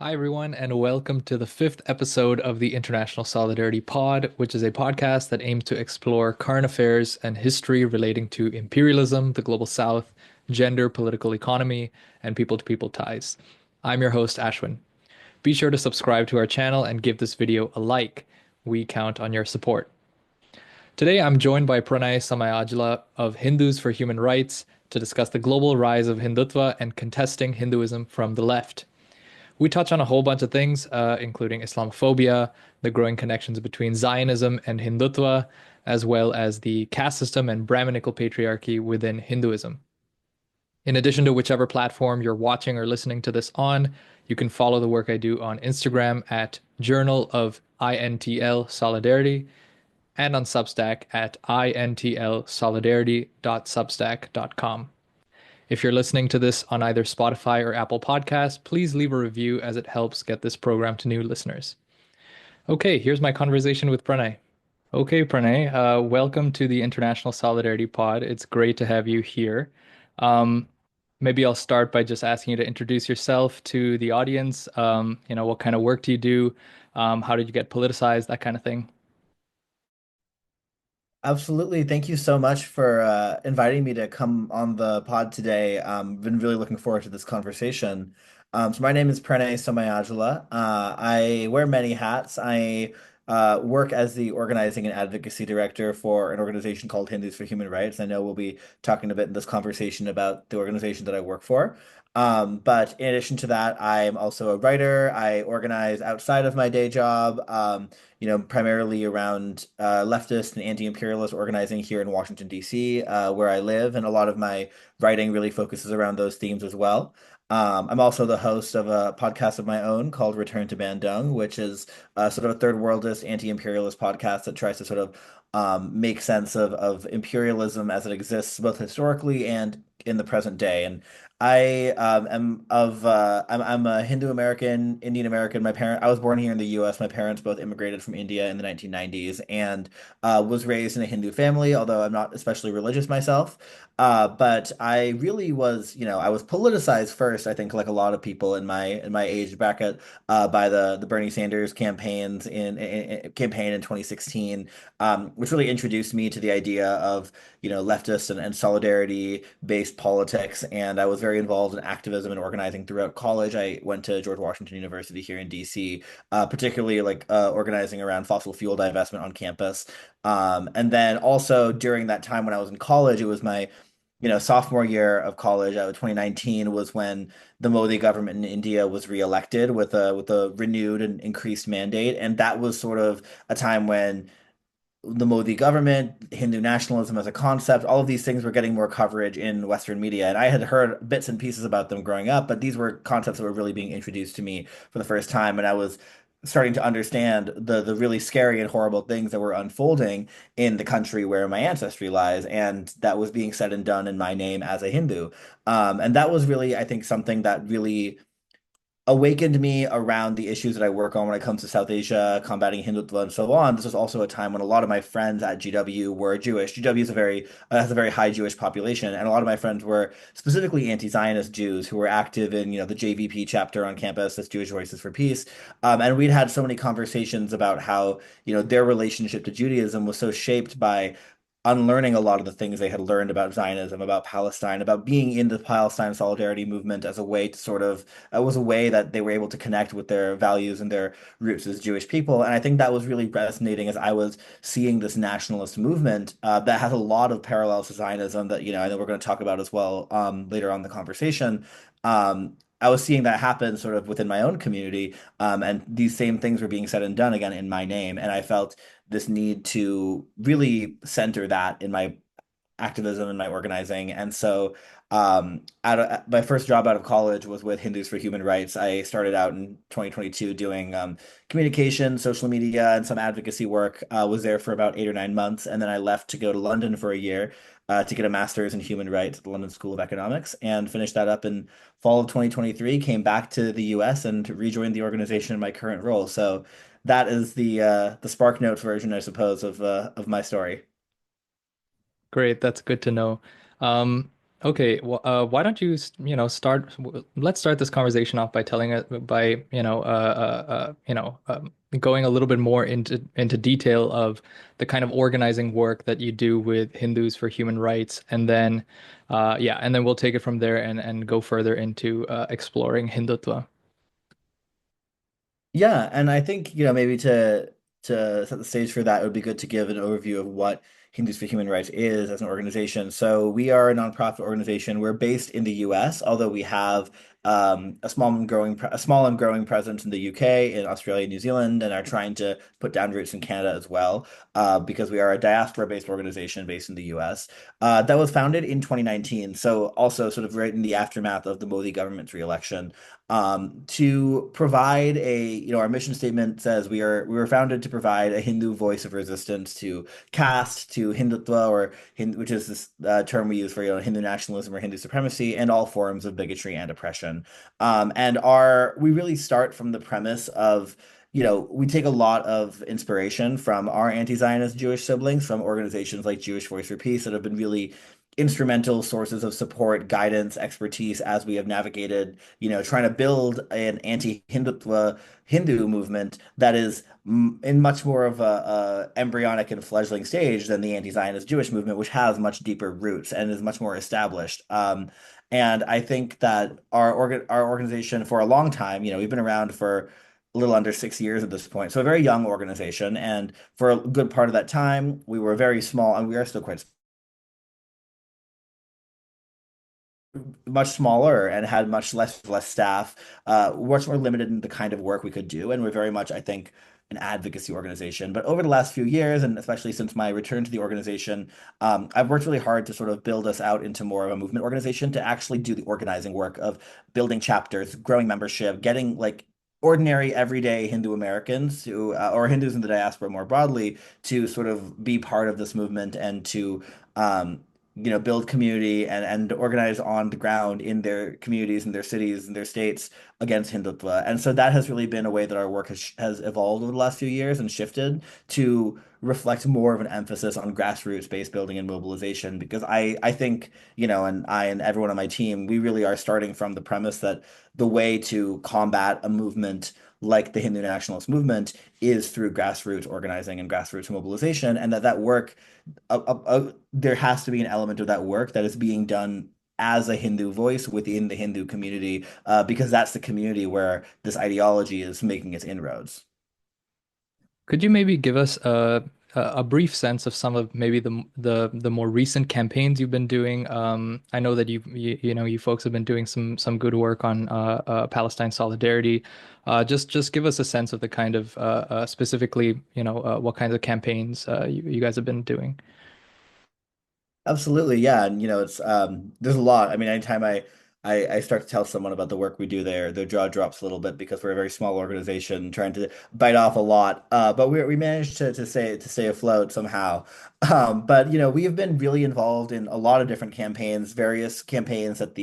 Hi, everyone, and welcome to the fifth episode of the International Solidarity Pod, which is a podcast that aims to explore current affairs and history relating to imperialism, the global south, gender, political economy, and people to people ties. I'm your host, Ashwin. Be sure to subscribe to our channel and give this video a like. We count on your support. Today, I'm joined by Pranay Somayajula of Hindus for Human Rights to discuss the global rise of Hindutva and contesting Hinduism from the left. We touch on a whole bunch of things, including Islamophobia, the growing connections between Zionism and Hindutva, as well as the caste system and Brahminical patriarchy within Hinduism. In addition to whichever platform you're watching or listening to this on, you can follow the work I do on Instagram at Journal of INTL Solidarity and on Substack at intlsolidarity.substack.com. If you're listening to this on either Spotify or Apple Podcasts, please leave a review as it helps get this program to new listeners. Okay, here's my conversation with Pranay. Okay, Pranay, welcome to the International Solidarity Pod. It's great to have you here. Um, Maybe I'll start by just asking you to introduce yourself to the audience. What kind of work do you do? How did you get politicized? That kind of thing. Absolutely. Thank you so much for inviting me to come on the pod today. Been really looking forward to this conversation. So my name is Pranay Somayajula. I wear many hats. I work as the organizing and advocacy director for an organization called Hindus for Human Rights. I know we'll be talking a bit in this conversation about the organization that I work for. But in addition to that, I'm also a writer. I organize outside of my day job. Primarily around leftist and anti-imperialist organizing here in Washington, D.C., where I live, and a lot of my writing really focuses around those themes as well. I'm also the host of a podcast of my own called Return to Bandung, which is sort of a third worldist anti-imperialist podcast that tries to sort of make sense of imperialism as it exists both historically and in the present day. And I'm a Hindu American, Indian American. I was born here in the U.S. My parents both immigrated from India in the 1990s and was raised in a Hindu family, although I'm not especially religious myself. But I really was, I was politicized first, I think, like a lot of people in my age bracket, by the Bernie Sanders campaign in 2016, which really introduced me to the idea of, leftist and solidarity based politics. And I was very involved in activism and organizing throughout college. I went to George Washington University here in DC, particularly like organizing around fossil fuel divestment on campus. And then also during that time when I was in college, it was my sophomore year of college. 2019 was when the Modi government in India was reelected with a renewed and increased mandate, and that was sort of a time when the Modi government, Hindu nationalism as a concept, all of these things were getting more coverage in Western media. And I had heard bits and pieces about them growing up, but these were concepts that were really being introduced to me for the first time. And I was starting to understand the really scary and horrible things that were unfolding in the country where my ancestry lies. And that was being said and done in my name as a Hindu. And that was really, I think, something that really awakened me around the issues that I work on when it comes to South Asia, combating Hindutva, and so on. This was also a time when a lot of my friends at GW were Jewish. GW is a very has a very high Jewish population, and a lot of my friends were specifically anti-Zionist Jews who were active in the JVP chapter on campus as Jewish Voices for Peace. And we'd had so many conversations about how their relationship to Judaism was so shaped by unlearning a lot of the things they had learned about Zionism, about Palestine, about being in the Palestine solidarity movement as a way to sort of, it was a way that they were able to connect with their values and their roots as Jewish people. And I think that was really resonating as I was seeing this nationalist movement that has a lot of parallels to Zionism that, I know we're going to talk about as well later on in the conversation. I was seeing that happen sort of within my own community, and these same things were being said and done again in my name. And I felt this need to really center that in my activism and my organizing. And so, my first job out of college was with Hindus for Human Rights. I started out in 2022 doing communication, social media, and some advocacy work. Was there for about 8 or 9 months, and then I left to go to London for a year to get a master's in human rights at the London School of Economics, and finished that up in fall of 2023. Came back to the U.S. and rejoined the organization in my current role. So that is the Spark Notes version, I suppose, of my story. Great, that's good to know. Okay, well, why don't you, let's start this conversation off by telling it by, going a little bit more into detail of the kind of organizing work that you do with Hindus for human rights, and then, and then we'll take it from there and go further into exploring Hindutva. Yeah, and I think, maybe to set the stage for that, it would be good to give an overview of what Hindus for Human Rights is as an organization. So we are a nonprofit organization. We're based in the US, although we have a small and growing presence in the UK, in Australia, New Zealand, and are trying to put down roots in Canada as well, because we are a diaspora-based organization based in the US. That was founded in 2019, so also sort of right in the aftermath of the Modi government's re-election, to provide our mission statement says we were founded to provide a Hindu voice of resistance to caste, to Hindutva, which is this term we use for Hindu nationalism or Hindu supremacy, and all forms of bigotry and oppression. And we really start from the premise of, we take a lot of inspiration from our anti-Zionist Jewish siblings, from organizations like Jewish Voice for Peace that have been really instrumental sources of support, guidance, expertise as we have navigated, trying to build an anti-Hindutva Hindu movement that is in much more of a embryonic and fledgling stage than the anti-Zionist Jewish movement, which has much deeper roots and is much more established. And I think that our organization for a long time, we've been around for a little under 6 years at this point, so a very young organization. And for a good part of that time, we were very small, and we are still quite much smaller and had much less staff, much more limited in the kind of work we could do. And we're very much, I think, an advocacy organization. But over the last few years, and especially since my return to the organization, I've worked really hard to sort of build us out into more of a movement organization to actually do the organizing work of building chapters, growing membership, getting like ordinary everyday Hindu Americans or Hindus in the diaspora more broadly to sort of be part of this movement and to um, build community and organize on the ground in their communities, in their cities, in their states against Hindutva. And so that has really been a way that our work has evolved over the last few years and shifted to reflect more of an emphasis on grassroots based building and mobilization. Because I think, and I and everyone on my team, we really are starting from the premise that the way to combat a movement like the Hindu nationalist movement is through grassroots organizing and grassroots mobilization, and that work there has to be an element of that work that is being done as a Hindu voice within the Hindu community, because that's the community where this ideology is making its inroads. Could you maybe give us a brief sense of some of maybe the more recent campaigns you've been doing? I know that you folks have been doing some good work on Palestine solidarity. Just give us a sense of the kind of specifically, what kinds of campaigns you guys have been doing. Absolutely, yeah, and it's there's a lot. I mean, anytime I start to tell someone about the work we do there, their jaw drops a little bit because we're a very small organization trying to bite off a lot. But we managed to stay afloat somehow. But we have been really involved in a lot of different campaigns, various campaigns at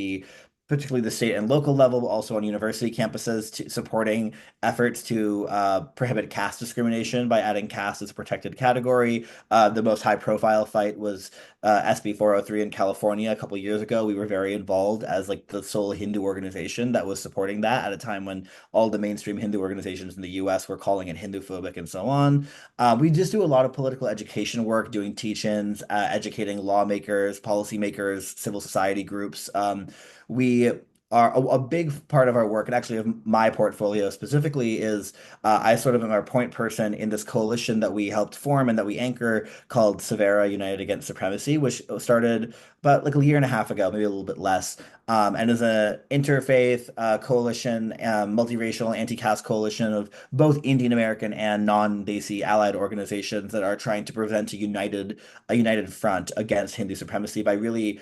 particularly the state and local level, but also on university campuses, supporting efforts to prohibit caste discrimination by adding caste as a protected category. The most high profile fight was SB 403 in California a couple years ago. We were very involved as like the sole Hindu organization that was supporting that at a time when all the mainstream Hindu organizations in the US were calling it Hinduphobic and so on. We just do a lot of political education work, doing teach-ins, educating lawmakers, policymakers, civil society groups. We are a big part of our work, and actually of my portfolio specifically, is I sort of am our point person in this coalition that we helped form and that we anchor called Severa United Against Supremacy, which started about like a year and a half ago, maybe a little bit less, and is an interfaith coalition, multiracial anti-caste coalition of both Indian American and non-Desi allied organizations that are trying to prevent a united front against Hindu supremacy by really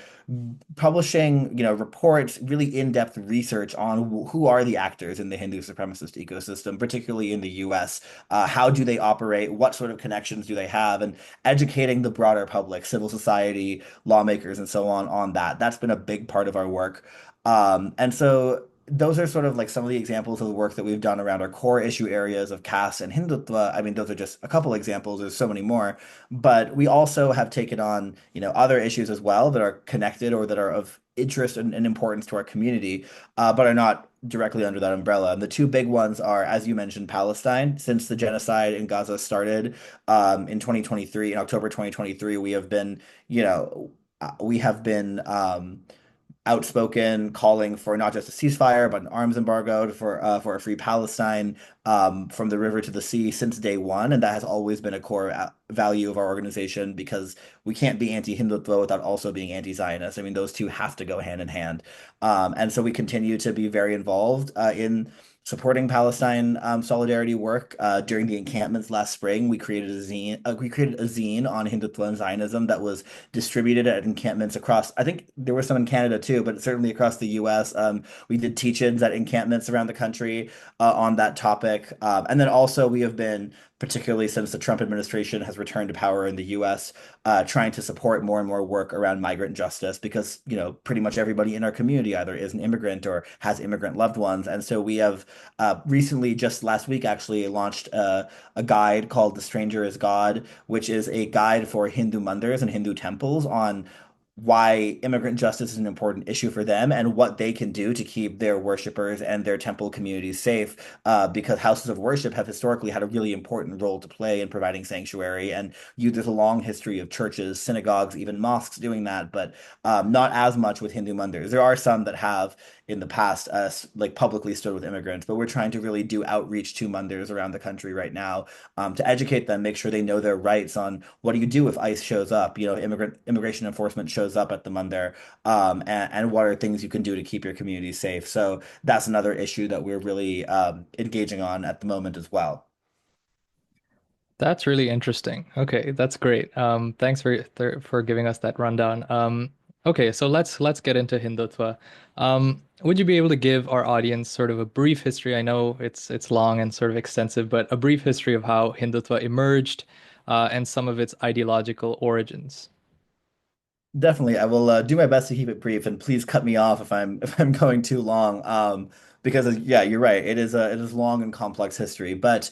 publishing, reports, really in-depth research on who are the actors in the Hindu supremacist ecosystem, particularly in the US. How do they operate? What sort of connections do they have? And educating the broader public, civil society, lawmakers, and so on that. That's been a big part of our work. And so those are sort of like some of the examples of the work that we've done around our core issue areas of caste and Hindutva. I mean, those are just a couple examples. There's so many more, but we also have taken on, other issues as well that are connected or that are of interest and importance to our community, but are not directly under that umbrella. And the two big ones are, as you mentioned, Palestine. Since the genocide in Gaza started in 2023, in October 2023, we have been, you know, we have been outspoken, calling for not just a ceasefire but an arms embargo for a free Palestine, from the river to the sea since day one, and that has always been a core value of our organization because we can't be anti-Hindutva without also being anti-Zionist. I mean, those two have to go hand in hand, and so we continue to be very involved in supporting Palestine solidarity work. During the encampments last spring, we created a zine. We created a zine on Hindutva and Zionism that was distributed at encampments across. I think there were some in Canada too, but certainly across the U.S. We did teach-ins at encampments around the country on that topic, and then also we have been, particularly since the Trump administration has returned to power in the U.S., trying to support more and more work around migrant justice because, pretty much everybody in our community either is an immigrant or has immigrant loved ones. And so we have recently, just last week actually, launched a guide called The Stranger is God, which is a guide for Hindu mandirs and Hindu temples on why immigrant justice is an important issue for them and what they can do to keep their worshipers and their temple communities safe. Because houses of worship have historically had a really important role to play in providing sanctuary. And there's a long history of churches, synagogues, even mosques doing that, but not as much with Hindu mandirs. There are some that have in the past, like publicly stood with immigrants, but we're trying to really do outreach to mandirs around the country right now, to educate them, make sure they know their rights on what do you do if ICE shows up, immigration enforcement shows up at the mandir, and what are things you can do to keep your community safe. So that's another issue that we're really engaging on at the moment as well. That's really interesting. Okay, that's great. Thanks for giving us that rundown. Okay, so let's get into Hindutva. Would you be able to give our audience sort of a brief history? I know it's long and sort of extensive, but a brief history of how Hindutva emerged, and some of its ideological origins. Definitely, I will do my best to keep it brief, and please cut me off if I'm if I'm going too long. Because yeah, you're right. It is long and complex history, but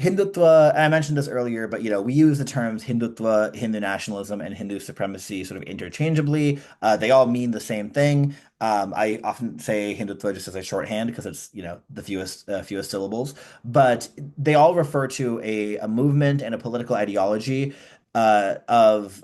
Hindutva. And I mentioned this earlier, but we use the terms Hindutva, Hindu nationalism, and Hindu supremacy sort of interchangeably. They all mean the same thing. I often say Hindutva just as a shorthand because it's the fewest syllables, but they all refer to a movement and a political ideology of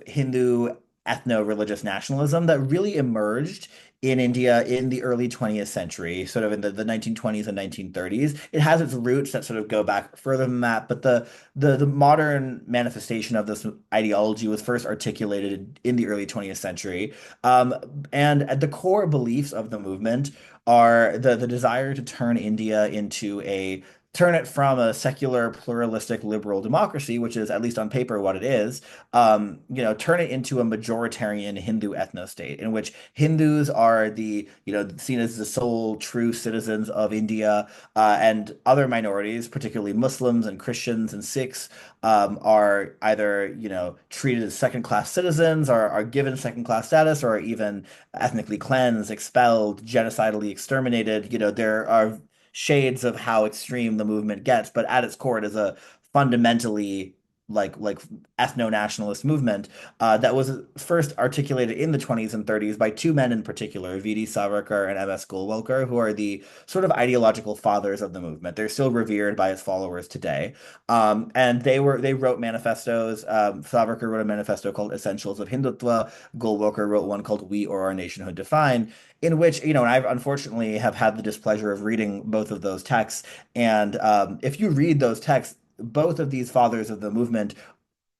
Hindu ethno-religious nationalism that really emerged in India in the early 20th century, sort of in the 1920s and 1930s. It has its roots that sort of go back further than that, but the modern manifestation of this ideology was first articulated in the early 20th century. Um, and at the core beliefs of the movement are the desire to turn it from a secular, pluralistic, liberal democracy, which is at least on paper what it is, turn it into a majoritarian Hindu ethno-state in which Hindus are seen as the sole true citizens of India, and other minorities, particularly Muslims and Christians and Sikhs, are either, treated as second-class citizens, or are given second-class status, or are even ethnically cleansed, expelled, genocidally exterminated. There are shades of how extreme the movement gets, but at its core, it is a fundamentally like ethno-nationalist movement that was first articulated in the 20s and 30s by two men in particular, V.D. Savarkar and M.S. Golwalkar, who are the sort of ideological fathers of the movement. They're still revered by its followers today. And they wrote manifestos. Savarkar wrote a manifesto called Essentials of Hindutva. Golwalkar wrote one called We or Our Nationhood Defined, in which, and I've unfortunately have had the displeasure of reading both of those texts. And if you read those texts, both of these fathers of the movement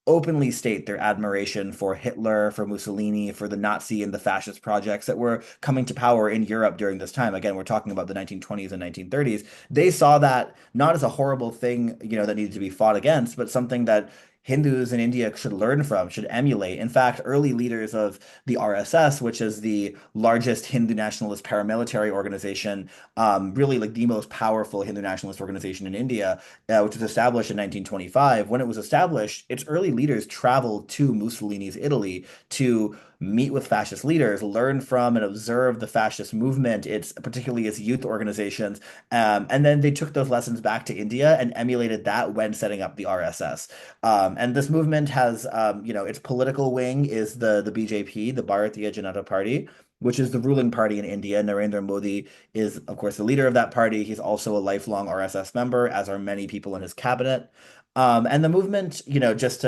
openly state their admiration for Hitler, for Mussolini, for the Nazi and the fascist projects that were coming to power in Europe during this time. Again, we're talking about the 1920s and 1930s. They saw that not as a horrible thing, that needed to be fought against, but something that Hindus in India should learn from, should emulate. In fact, early leaders of the RSS, which is the largest Hindu nationalist paramilitary organization, really like the most powerful Hindu nationalist organization in India, which was established in 1925. When it was established, its early leaders traveled to Mussolini's Italy to meet with fascist leaders, learn from and observe the fascist movement, particularly its youth organizations, and then they took those lessons back to India and emulated that when setting up the RSS. And this movement has, its political wing is the BJP, the Bharatiya Janata Party. which is the ruling party in India. Narendra Modi is, of course, the leader of that party. He's also a lifelong RSS member, as are many people in his cabinet. And the movement, just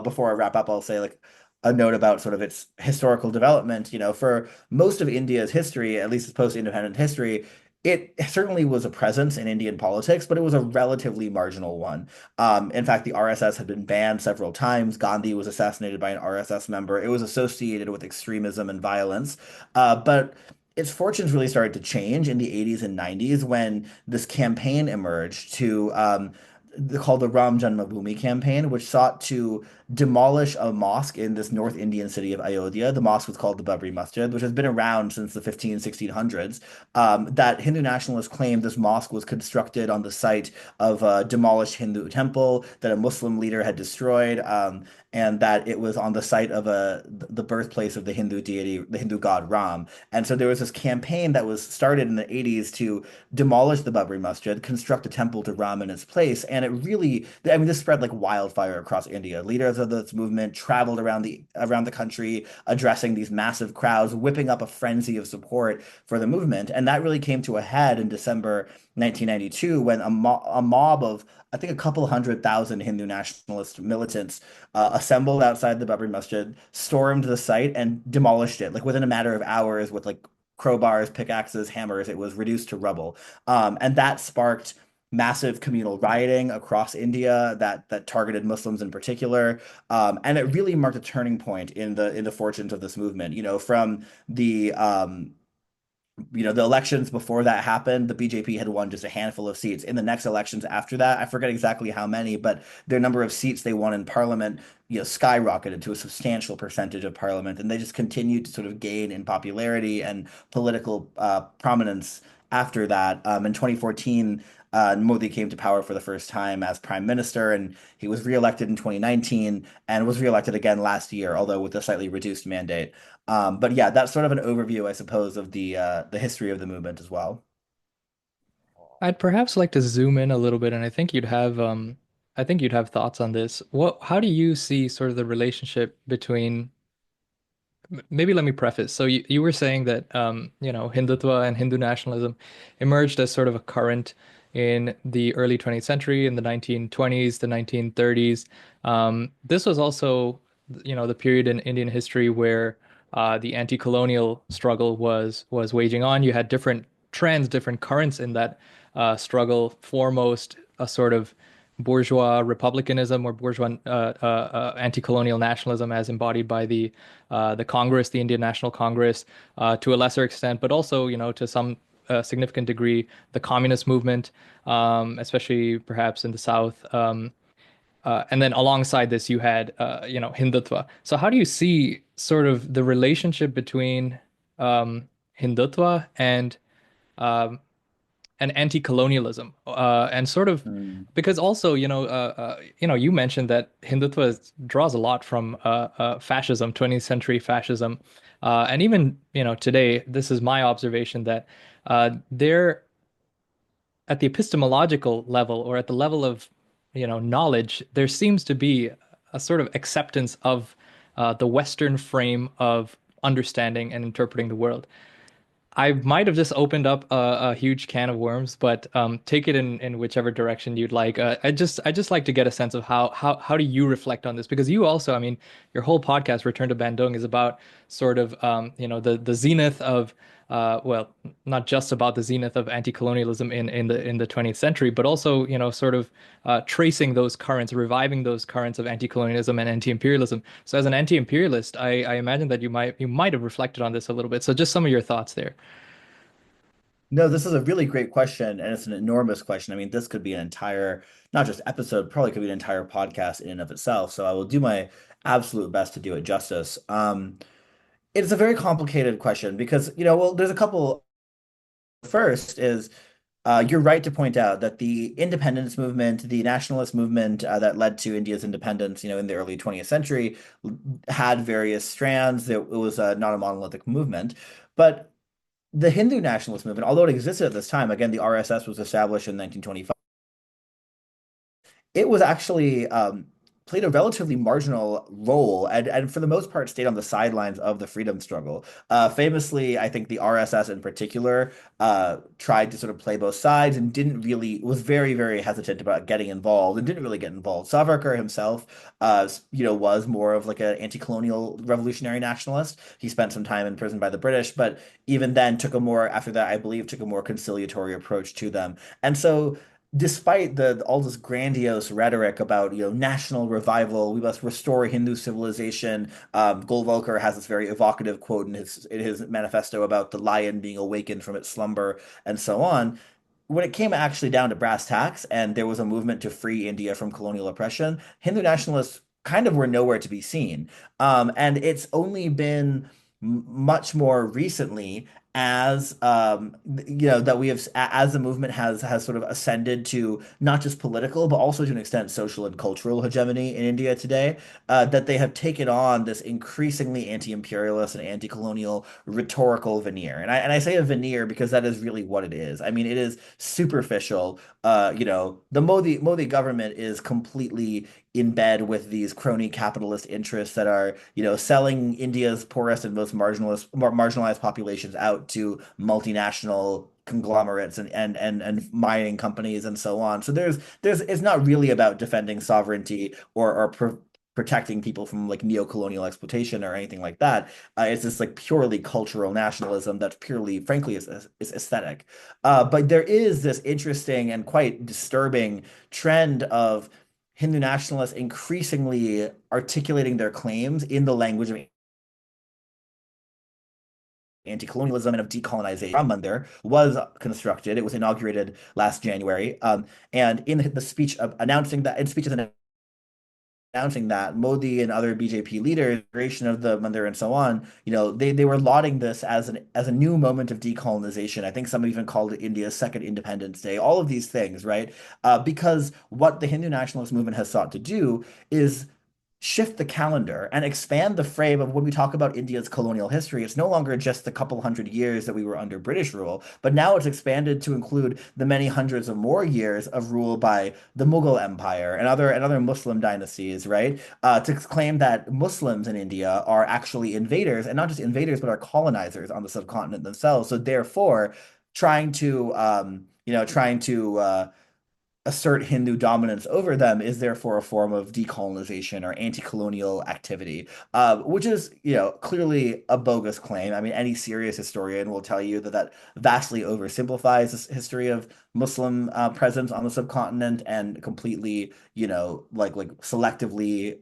before I wrap up, I'll say like a note about sort of its historical development. For most of India's history, at least its post-independent history, it certainly was a presence in Indian politics, but it was a relatively marginal one. In fact, the RSS had been banned several times. Gandhi was assassinated by an RSS member. It was associated with extremism and violence. But its fortunes really started to change in the 80s and 90s when this campaign emerged called the Ram Janmabhoomi campaign, which sought to demolish a mosque in this North Indian city of Ayodhya. The mosque was called the Babri Masjid, which has been around since the 1600s. That Hindu nationalists claimed this mosque was constructed on the site of a demolished Hindu temple that a Muslim leader had destroyed, and that it was on the site of the birthplace of the Hindu deity, the Hindu god Ram. And so there was this campaign that was started in the 80s to demolish the Babri Masjid, construct a temple to Ram in its place, and it really, I mean, this spread like wildfire across India. Leaders of this movement traveled around the country, addressing these massive crowds, whipping up a frenzy of support for the movement, and that really came to a head in December 1992 when a mob of I think a couple 100,000 Hindu nationalist militants assembled outside the Babri Masjid, stormed the site, and demolished it. Like within a matter of hours, with like crowbars, pickaxes, hammers, it was reduced to rubble. And that sparked massive communal rioting across India that targeted Muslims in particular. And it really marked a turning point in the fortunes of this movement. From the elections before that happened, the BJP had won just a handful of seats. In the next elections after that, I forget exactly how many, but their number of seats they won in parliament, skyrocketed to a substantial percentage of parliament, and they just continued to sort of gain in popularity and political prominence after that. In 2014, Modi came to power for the first time as prime minister, and he was reelected in 2019 and was reelected again last year, although with a slightly reduced mandate. But yeah, that's sort of an overview, I suppose, of the history of the movement as well. I'd perhaps like to zoom in a little bit, and I think you'd have thoughts on this. How do you see sort of the relationship between maybe let me preface. So you were saying that Hindutva and Hindu nationalism emerged as sort of a current in the early 20th century, in the 1920s, the 1930s. This was also, the period in Indian history where the anti-colonial struggle was waging on. You had different trends, different currents in that struggle. Foremost, a sort of bourgeois republicanism or bourgeois anti-colonial nationalism as embodied by the Congress, the Indian National Congress, to a lesser extent, but also, to some significant degree, the communist movement, especially perhaps in the South. And then alongside this, you had, Hindutva. So how do you see sort of the relationship between Hindutva um, and anti-colonialism, and sort of Mm. because also you mentioned that draws a lot from fascism, 20th century fascism, and even today. This is my observation that there at the epistemological level or at the level of knowledge, there seems to be a sort of acceptance of the Western frame of understanding and interpreting the world. I might have just opened up a huge can of worms, but take it in whichever direction you'd like. I just like to get a sense of how do you reflect on this? Because you also, I mean, your whole podcast, Return to Bandung, is about sort of the zenith of well, not just about the zenith of anti-colonialism in the 20th century, but also sort of tracing those currents, reviving those currents of anti-colonialism and anti-imperialism. So as an anti-imperialist, I imagine that you might have reflected on this a little bit. So just some of your thoughts there. No, this is a really great question, and it's an enormous question. I mean, this could be an entire, not just episode, probably could be an entire podcast in and of itself. So I will do my absolute best to do it justice. It's a very complicated question because, well, there's a couple. First is you're right to point out that the independence movement, the nationalist movement that led to India's independence, in the early 20th century, had various strands. It was not a monolithic movement, but the Hindu nationalist movement, although it existed at this time, again, the RSS was established in 1925. It was actually played a relatively marginal role and for the most part stayed on the sidelines of the freedom struggle. Famously, I think the RSS in particular tried to sort of play both sides and didn't really was very, very hesitant about getting involved and didn't really get involved. Savarkar himself, was more of like an anti-colonial revolutionary nationalist. He spent some time in prison by the British, but even then took a more, after that, I believe, took a more conciliatory approach to them. And so despite the all this grandiose rhetoric about national revival, we must restore Hindu civilization. Golwalkar has this very evocative quote in his manifesto about the lion being awakened from its slumber and so on. When it came actually down to brass tacks, and there was a movement to free India from colonial oppression, Hindu nationalists kind of were nowhere to be seen. And it's only been much more recently as that we have as the movement has sort of ascended to not just political but also to an extent social and cultural hegemony in India today, that they have taken on this increasingly anti-imperialist and anti-colonial rhetorical veneer. And I say a veneer because that is really what it is. I mean, it is superficial. The Modi government is completely in bed with these crony capitalist interests that are, selling India's poorest and most marginalized populations out to multinational conglomerates and mining companies and so on. So there's it's not really about defending sovereignty or protecting people from like neo-colonial exploitation or anything like that. It's this like purely cultural nationalism that's purely, frankly, is aesthetic. But there is this interesting and quite disturbing trend of Hindu nationalists increasingly articulating their claims in the language of anti-colonialism and of decolonization. Ram Mandir was constructed. It was inaugurated last January. And in the speech of announcing that, in speeches announcing that, Modi and other BJP leaders, creation of the Mandir and so on, they were lauding this as a new moment of decolonization. I think some even called it India's second Independence Day. All of these things, right? Because what the Hindu nationalist movement has sought to do is shift the calendar and expand the frame of when we talk about India's colonial history. It's no longer just the couple hundred years that we were under British rule, but now it's expanded to include the many hundreds of more years of rule by the Mughal Empire and other Muslim dynasties, right? To claim that Muslims in India are actually invaders, and not just invaders, but are colonizers on the subcontinent themselves. So therefore, trying to assert Hindu dominance over them is therefore a form of decolonization or anti-colonial activity, which is, clearly a bogus claim. I mean, any serious historian will tell you that that vastly oversimplifies this history of Muslim presence on the subcontinent and completely, like selectively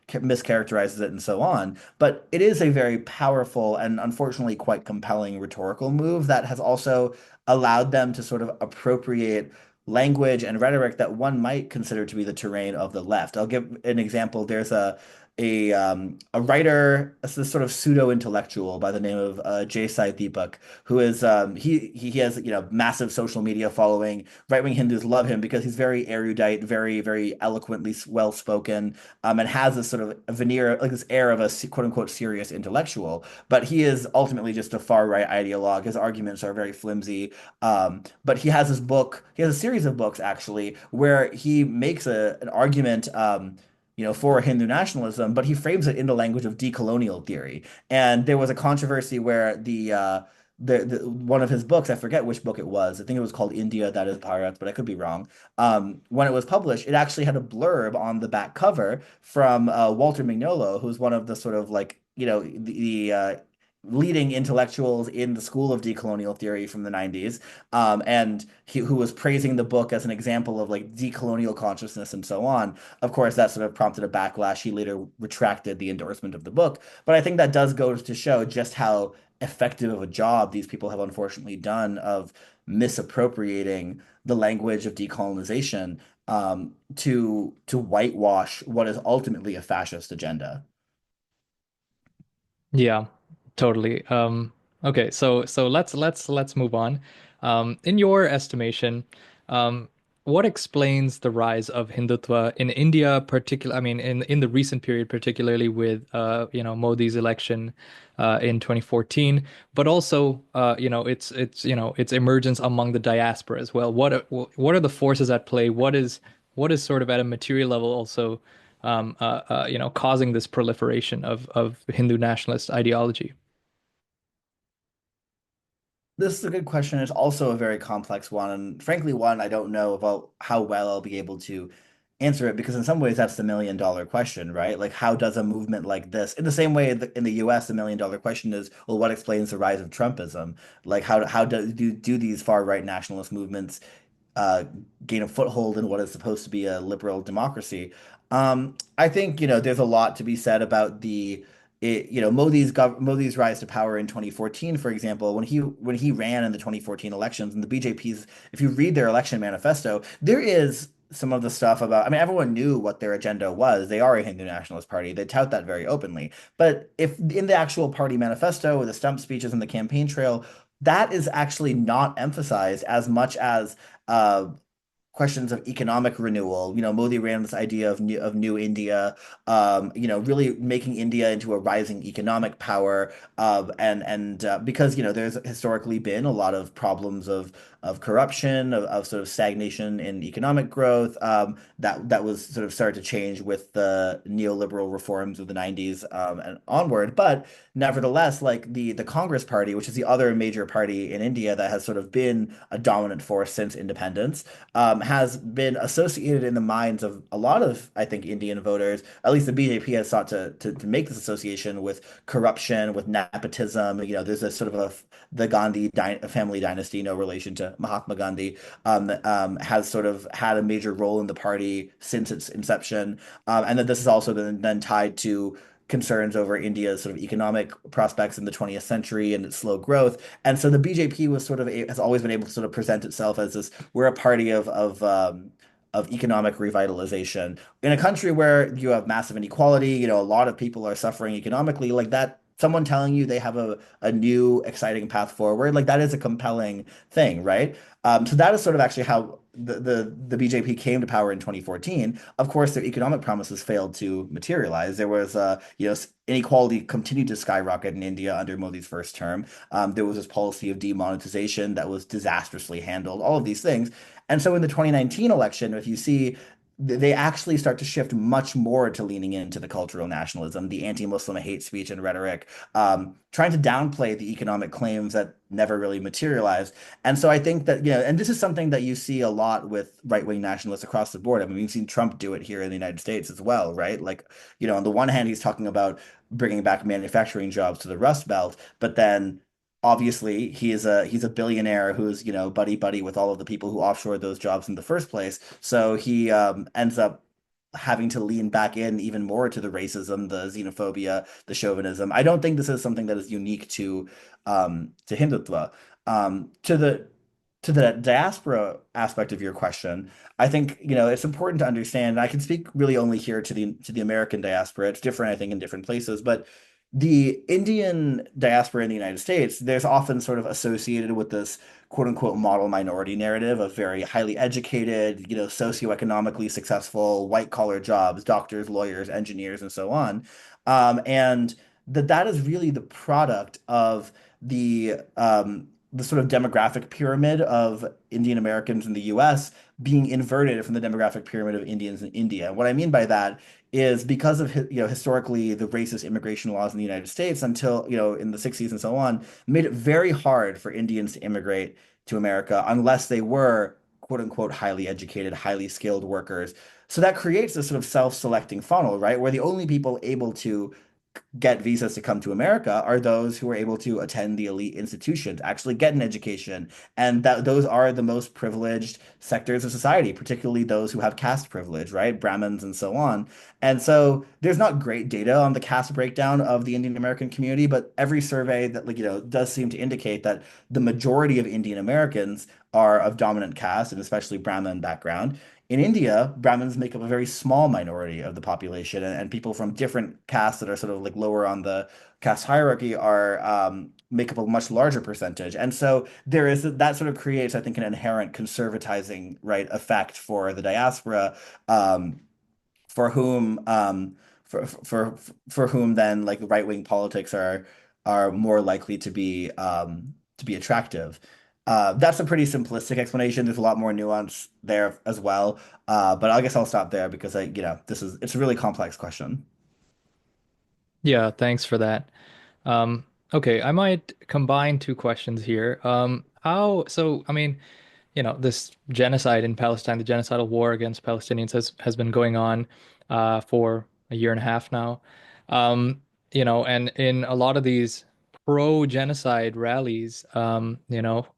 mischaracterizes it and so on. But it is a very powerful and unfortunately quite compelling rhetorical move that has also allowed them to sort of appropriate language and rhetoric that one might consider to be the terrain of the left. I'll give an example. There's a writer, this sort of pseudo intellectual by the name of J. Sai Deepak, who is he has massive social media following. Right wing Hindus love him because he's very erudite, very very eloquently well spoken, and has this sort of a veneer, like this air of a quote unquote serious intellectual. But he is ultimately just a far right ideologue. His arguments are very flimsy. But he has this book. He has a series of books actually where he makes an argument. For Hindu nationalism, but he frames it in the language of decolonial theory. And there was a controversy where the one of his books, I forget which book it was. I think it was called India That Is Bharat, but I could be wrong. When it was published, it actually had a blurb on the back cover from Walter Mignolo, who's one of the sort of like, the leading intellectuals in the school of decolonial theory from the 90s, who was praising the book as an example of like decolonial consciousness and so on. Of course, that sort of prompted a backlash. He later retracted the endorsement of the book. But I think that does go to show just how effective of a job these people have unfortunately done of misappropriating the language of decolonization, to whitewash what is ultimately a fascist agenda. Yeah, totally. Okay, so let's move on. In your estimation, um, what explains the rise of Hindutva in India, particular? I mean, in the recent period, particularly with Modi's election in 2014, but also its emergence among the diaspora as well. What are the forces at play? What is sort of at a material level also causing this proliferation of Hindu nationalist ideology? This is a good question. It's also a very complex one, and frankly, one I don't know about how well I'll be able to answer it because in some ways that's the million-dollar question, right? Like, how does a movement like this, in the same way in the US, the million-dollar question is, well, what explains the rise of Trumpism? Like, how do these far-right nationalist movements uh, gain a foothold in what is supposed to be a liberal democracy. I think, there's a lot to be said about Modi's rise to power in 2014, for example, when he ran in the 2014 elections and the BJP's, if you read their election manifesto, there is some of the stuff about, I mean, everyone knew what their agenda was. They are a Hindu nationalist party. They tout that very openly. But if in the actual party manifesto or the stump speeches and the campaign trail, that is actually not emphasized as much as uh, questions of economic renewal. Modi ran this idea of new India, really making India into a rising economic power. And because there's historically been a lot of problems of corruption, of sort of stagnation in economic growth. That was sort of started to change with the neoliberal reforms of the 90s and onward. But nevertheless, like the Congress Party, which is the other major party in India that has sort of been a dominant force since independence, has been associated in the minds of a lot of, I think, Indian voters. At least the BJP has sought to make this association with corruption, with nepotism. There's a sort of the Gandhi family dynasty, no relation to Mahatma Gandhi, has sort of had a major role in the party since its inception, and that this has also been then tied to concerns over India's sort of economic prospects in the 20th century and its slow growth. And so the BJP was sort of has always been able to sort of present itself as this, we're a party of economic revitalization in a country where you have massive inequality. A lot of people are suffering economically. Like that, someone telling you they have a new exciting path forward, like that is a compelling thing, right? So that is sort of actually how the BJP came to power in 2014. Of course, their economic promises failed to materialize. There was, inequality continued to skyrocket in India under Modi's first term. There was this policy of demonetization that was disastrously handled, all of these things. And so in the 2019 election, if you see, they actually start to shift much more to leaning into the cultural nationalism, the anti-Muslim hate speech and rhetoric, trying to downplay the economic claims that never really materialized. And so I think that, and this is something that you see a lot with right-wing nationalists across the board. I mean, we've seen Trump do it here in the United States as well, right? Like, on the one hand, he's talking about bringing back manufacturing jobs to the Rust Belt, but then obviously he's a billionaire who's buddy buddy with all of the people who offshored those jobs in the first place. So he ends up having to lean back in even more to the racism, the xenophobia, the chauvinism. I don't think this is something that is unique to Hindutva. To the diaspora aspect of your question, I think it's important to understand. And I can speak really only here to the American diaspora. It's different, I think, in different places, but the Indian diaspora in the United States, there's often sort of associated with this quote unquote model minority narrative of very highly educated, socioeconomically successful, white collar jobs, doctors, lawyers, engineers, and so on. And that is really the product of the sort of demographic pyramid of Indian Americans in the US being inverted from the demographic pyramid of Indians in India. What I mean by that is because of historically the racist immigration laws in the United States until in the 60s and so on made it very hard for Indians to immigrate to America unless they were quote unquote highly educated, highly skilled workers. So that creates this sort of self-selecting funnel, right? Where the only people able to get visas to come to America are those who are able to attend the elite institutions, actually get an education, and that those are the most privileged sectors of society, particularly those who have caste privilege, right? Brahmins and so on. And so there's not great data on the caste breakdown of the Indian American community, but every survey that does seem to indicate that the majority of Indian Americans are of dominant caste and especially Brahmin background. In India, Brahmins make up a very small minority of the population, and people from different castes that are sort of like lower on the caste hierarchy are make up a much larger percentage. And so there is that sort of creates, I think, an inherent conservatizing right effect for the diaspora, um, for whom for whom then like right-wing politics are more likely to be attractive. That's a pretty simplistic explanation. There's a lot more nuance there as well. But I guess I'll stop there because it's a really complex question. Yeah, thanks for that. Um, okay, I might combine two questions here. I mean, this genocide in Palestine, the genocidal war against Palestinians has been going on for a year and a half now. And in a lot of these pro-genocide rallies,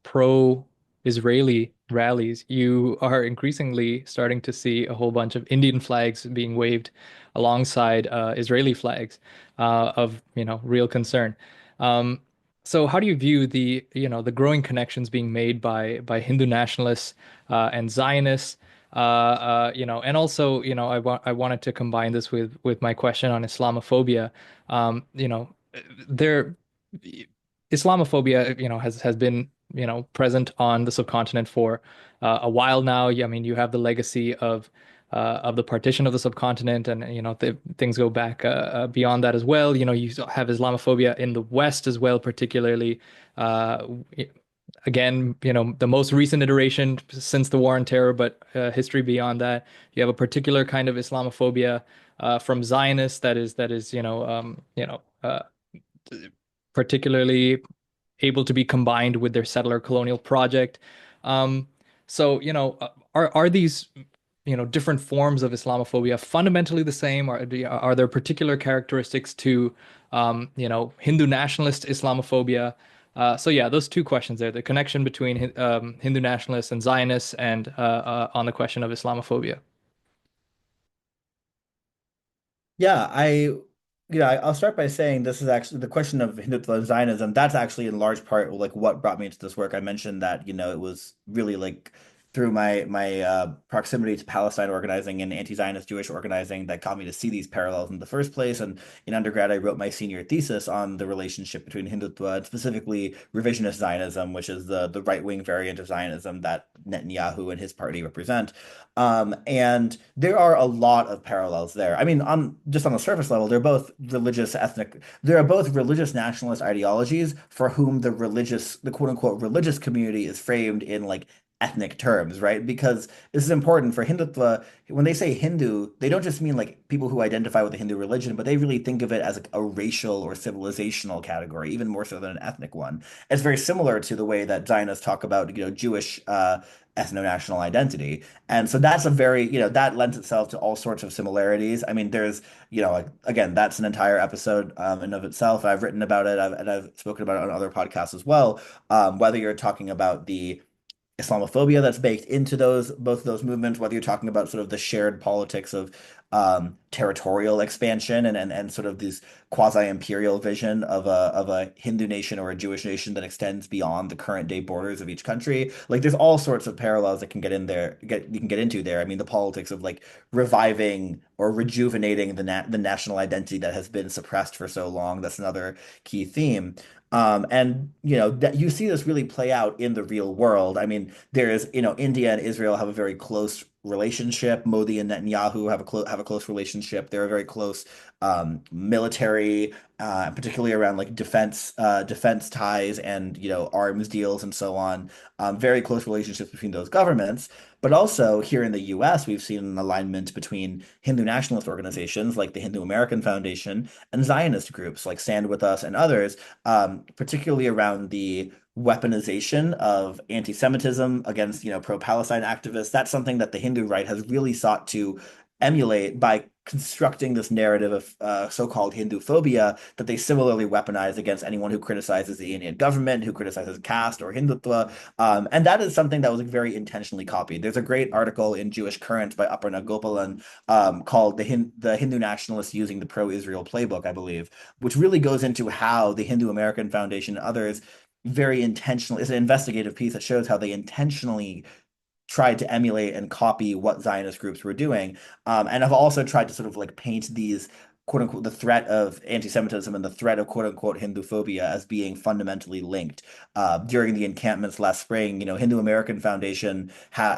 pro-Israeli rallies, you are increasingly starting to see a whole bunch of Indian flags being waved alongside Israeli flags of, real concern. Um, so how do you view the growing connections being made by Hindu nationalists and Zionists? And also, I wanted to combine this with my question on Islamophobia. There Islamophobia, has been, present on the subcontinent for a while now. I mean, you have the legacy of the partition of the subcontinent, and things go back beyond that as well. You have Islamophobia in the West as well, particularly. Uh, Again, the most recent iteration since the War on Terror, but history beyond that. You have a particular kind of Islamophobia from Zionists that is particularly able to be combined with their settler colonial project. Um, so, are these, different forms of Islamophobia fundamentally the same? Are there particular characteristics to, Hindu nationalist Islamophobia? So yeah, those two questions there, the connection between Hindu nationalists and Zionists, and on the question of Islamophobia. Yeah, I'll start by saying this is actually the question of Hindutva and Zionism. That's actually in large part like what brought me into this work. I mentioned that, it was really like through my proximity to Palestine organizing and anti-Zionist Jewish organizing that got me to see these parallels in the first place. And in undergrad, I wrote my senior thesis on the relationship between Hindutva and specifically revisionist Zionism, which is the right-wing variant of Zionism that Netanyahu and his party represent. And there are a lot of parallels there. I mean, on the surface level, there are both religious nationalist ideologies for whom the quote unquote religious community is framed in like ethnic terms, right? Because this is important for Hindutva. When they say Hindu, they don't just mean like people who identify with the Hindu religion, but they really think of it as like a racial or civilizational category, even more so than an ethnic one. It's very similar to the way that Zionists talk about, Jewish ethno-national identity. And so that's a very, that lends itself to all sorts of similarities. I mean, there's, like, again, that's an entire episode in of itself. I've written about it, and I've spoken about it on other podcasts as well. Whether you're talking about the Islamophobia that's baked into both of those movements, whether you're talking about sort of the shared politics of territorial expansion and sort of this quasi-imperial vision of a Hindu nation or a Jewish nation that extends beyond the current day borders of each country. Like there's all sorts of parallels that can get in there, you can get into there. I mean, the politics of like reviving or rejuvenating the national identity that has been suppressed for so long. That's another key theme. And that you see this really play out in the real world. I mean, India and Israel have a very close relationship. Modi and Netanyahu have a close relationship. They're a very close military, particularly around like defense ties and arms deals and so on. Very close relationships between those governments. But also here in the US, we've seen an alignment between Hindu nationalist organizations like the Hindu American Foundation and Zionist groups like Stand With Us and others, particularly around the weaponization of anti-Semitism against, pro-Palestine activists. That's something that the Hindu right has really sought to emulate by constructing this narrative of so-called Hindu phobia that they similarly weaponize against anyone who criticizes the Indian government, who criticizes caste or Hindutva. And that is something that was like, very intentionally copied. There's a great article in Jewish Currents by Aparna Gopalan called the Hindu Nationalists Using the Pro-Israel Playbook, I believe, which really goes into how the Hindu American Foundation and others very intentional. It's an investigative piece that shows how they intentionally tried to emulate and copy what Zionist groups were doing, and have also tried to sort of like paint these quote unquote the threat of anti-Semitism and the threat of quote unquote Hinduphobia as being fundamentally linked. During the encampments last spring, Hindu American Foundation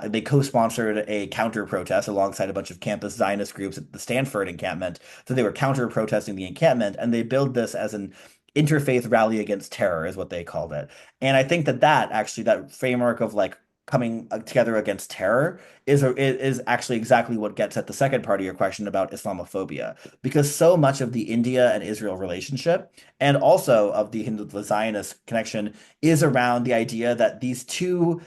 they co-sponsored a counter protest alongside a bunch of campus Zionist groups at the Stanford encampment. So they were counter protesting the encampment, and they billed this as an interfaith rally against terror is what they called it. And I think that that framework of like coming together against terror is actually exactly what gets at the second part of your question about Islamophobia, because so much of the India and Israel relationship, and also of the Hindu Zionist connection, is around the idea that these two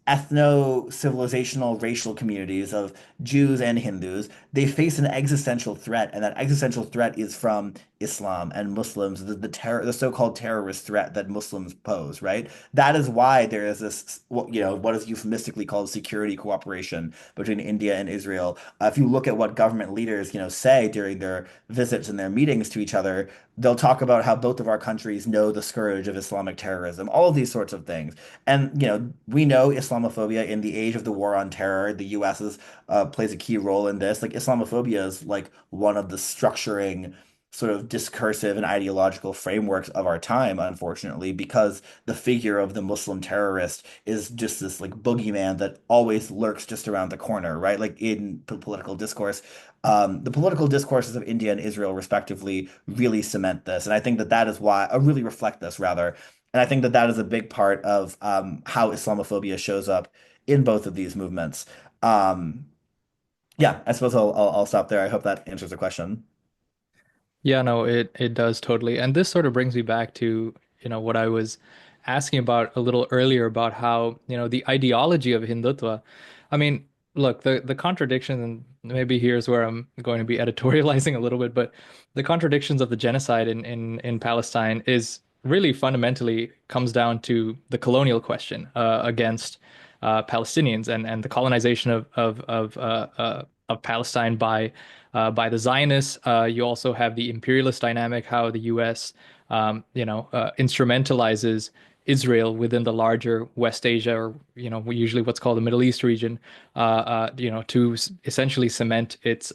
ethno-civilizational racial communities of Jews and Hindus, they face an existential threat, and that existential threat is from Islam and Muslims, the so-called terrorist threat that Muslims pose, right? That is why there is this, what is euphemistically called security cooperation between India and Israel. If you look at what government leaders, say during their visits and their meetings to each other, they'll talk about how both of our countries know the scourge of Islamic terrorism, all of these sorts of things. And, we know Islamophobia in the age of the war on terror. The US plays a key role in this. Like Islamophobia is like one of the structuring sort of discursive and ideological frameworks of our time, unfortunately, because the figure of the Muslim terrorist is just this like boogeyman that always lurks just around the corner, right? Like in political discourse. The political discourses of India and Israel, respectively, really cement this. And I think that that is why, really reflect this, rather. And I think that that is a big part of how Islamophobia shows up in both of these movements. Um, yeah, I suppose I'll stop there. I hope that answers the question. Yeah, no, it does totally. And this sort of brings me back to, what I was asking about a little earlier about how, the ideology of Hindutva. I mean, look, the contradiction, and maybe here's where I'm going to be editorializing a little bit, but the contradictions of the genocide in Palestine is really fundamentally comes down to the colonial question against Palestinians and the colonization of Palestine by the Zionists. You also have the imperialist dynamic, how the U.S. Instrumentalizes Israel within the larger West Asia, or usually what's called the Middle East region, to essentially cement its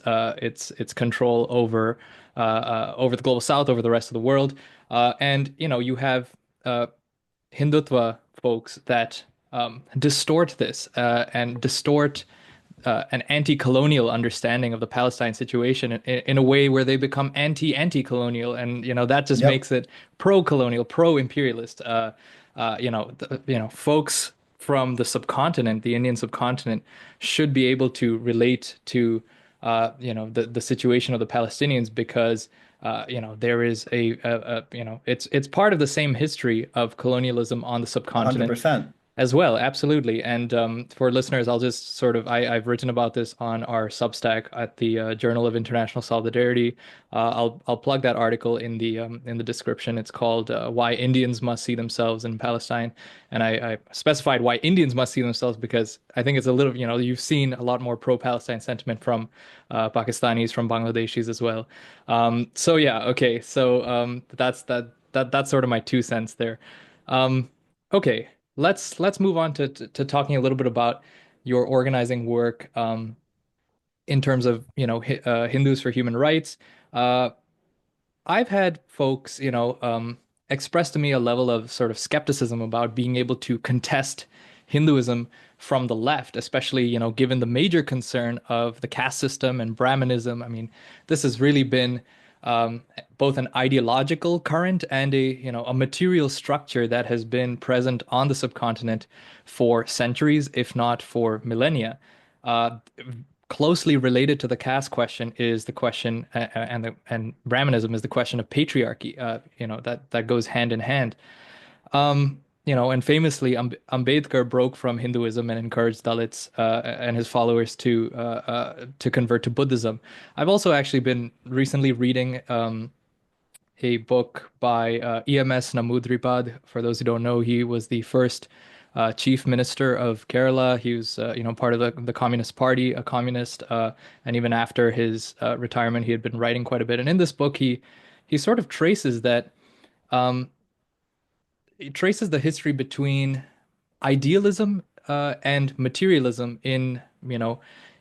control over the global South, over the rest of the world. And you have uh, Hindutva folks that distort this and distort an anti-colonial understanding of the Palestine situation in a way where they become anti-colonial, and that just Yep, makes it pro-colonial, pro-imperialist. Folks from the subcontinent, the Indian subcontinent, should be able to relate to the situation of the Palestinians because there is it's part of the same history of colonialism on the subcontinent 100%. as well, absolutely. And for listeners, I'll just sort of I've written about this on our Substack at the Journal of International Solidarity. I'll plug that article in the description. It's called "Why Indians Must See Themselves in Palestine," and I specified why Indians must see themselves because I think it's a little you've seen a lot more pro-Palestine sentiment from Pakistanis, from Bangladeshis as well. So yeah, okay, so that's sort of my 2 cents there. Um, okay. Let's move on to talking a little bit about your organizing work in terms of Hindus for human rights. Uh, I've had folks express to me a level of sort of skepticism about being able to contest Hinduism from the left, especially given the major concern of the caste system and Brahminism. I mean, this has really been um, both an ideological current and a material structure that has been present on the subcontinent for centuries, if not for millennia. Uh, Closely related to the caste question is the question, and Brahmanism is the question of patriarchy. That goes hand in hand. And famously, Ambedkar broke from Hinduism and encouraged Dalits and his followers to convert to Buddhism. I've also actually been recently reading a book by EMS Namudripad. For those who don't know, he was the first chief minister of Kerala. He was, part of the Communist Party, a communist, and even after his retirement, he had been writing quite a bit. And in this book, he sort of traces that. Um, it traces the history between idealism and materialism in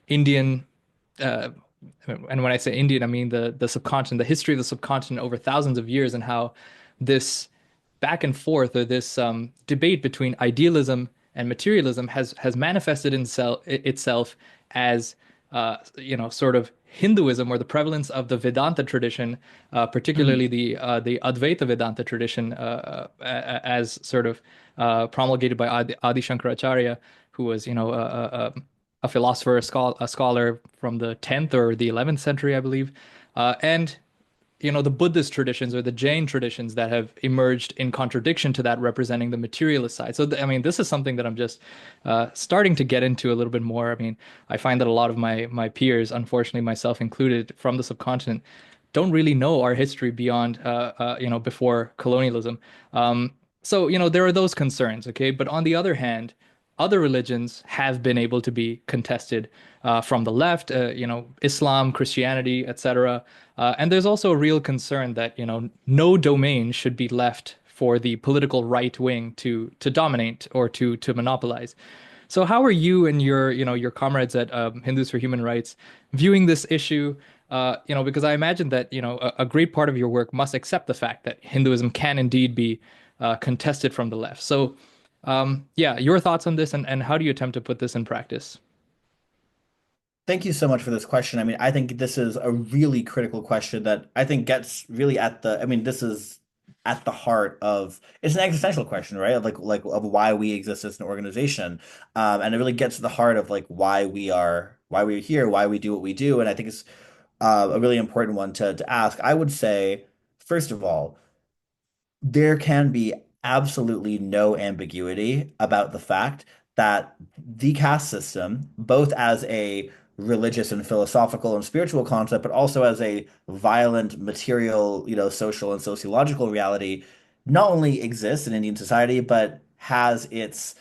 Indian uh, and when I say Indian, I mean the subcontinent, the history of the subcontinent over thousands of years, and how this back and forth or this debate between idealism and materialism has manifested itself as sort of Hinduism or the prevalence of the Vedanta tradition, particularly the Advaita Vedanta tradition, as sort of promulgated by Adi Shankaracharya, who was, a philosopher, a scholar from the 10th or the 11th century, I believe, and the Buddhist traditions or the Jain traditions that have emerged in contradiction to that, representing the materialist side. So, I mean, this is something that I'm just starting to get into a little bit more. I mean, I find that a lot of my peers, unfortunately, myself included, from the subcontinent, don't really know our history beyond, before colonialism. So, there are those concerns, okay? But on the other hand, other religions have been able to be contested from the left, Islam, Christianity, etc. And there's also a real concern that, no domain should be left for the political right wing to dominate or to monopolize. So how are you and your comrades at Hindus for Human Rights viewing this issue? Because I imagine that, a great part of your work must accept the fact that Hinduism can indeed be contested from the left. So, yeah, your thoughts on this, and how do you attempt to put this in practice? Thank you so much for this question. I mean, I think this is a really critical question that I think gets really at the, I mean, this is at the heart of, it's an existential question, right? Of like of why we exist as an organization. And it really gets to the heart of like why we're here, why we do what we do. And I think it's a really important one to ask. I would say, first of all, there can be absolutely no ambiguity about the fact that the caste system, both as a religious and philosophical and spiritual concept, but also as a violent material, social and sociological reality, not only exists in Indian society, but has its,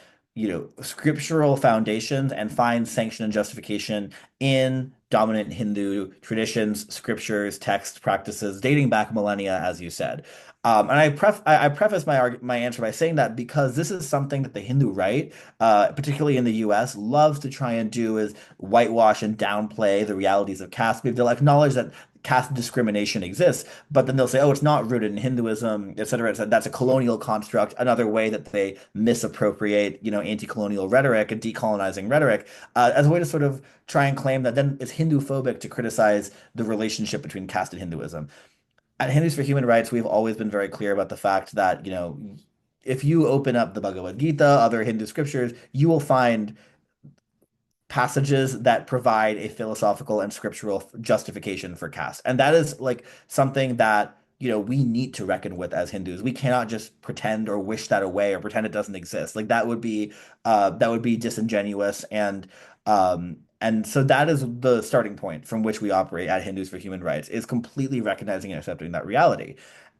scriptural foundations and finds sanction and justification in dominant Hindu traditions, scriptures, texts, practices dating back millennia, as you said. And I preface my answer by saying that because this is something that the Hindu right, particularly in the U.S., loves to try and do is whitewash and downplay the realities of caste. They'll acknowledge that caste discrimination exists, but then they'll say, "Oh, it's not rooted in Hinduism, et cetera, et cetera." That's a colonial construct. Another way that they misappropriate, anti-colonial rhetoric and decolonizing rhetoric as a way to sort of try and claim that then it's Hindu phobic to criticize the relationship between caste and Hinduism. At Hindus for Human Rights, we've always been very clear about the fact that, if you open up the Bhagavad Gita, other Hindu scriptures, you will find passages that provide a philosophical and scriptural justification for caste. And that is like something that, we need to reckon with as Hindus. We cannot just pretend or wish that away or pretend it doesn't exist. Like that would be disingenuous and so that is the starting point from which we operate at Hindus for Human Rights, is completely recognizing and accepting that reality.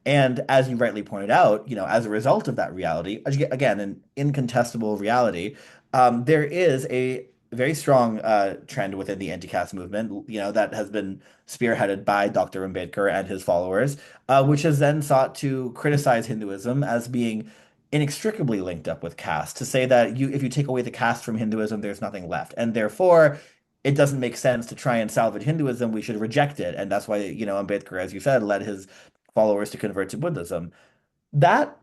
And as you rightly pointed out, as a result of that reality, again, an incontestable reality, there is a very strong trend within the anti-caste movement, that has been spearheaded by Dr. Ambedkar and his followers, which has then sought to criticize Hinduism as being inextricably linked up with caste, to say that if you take away the caste from Hinduism, there's nothing left. And therefore, it doesn't make sense to try and salvage Hinduism. We should reject it. And that's why, Ambedkar, as you said, led his followers to convert to Buddhism. That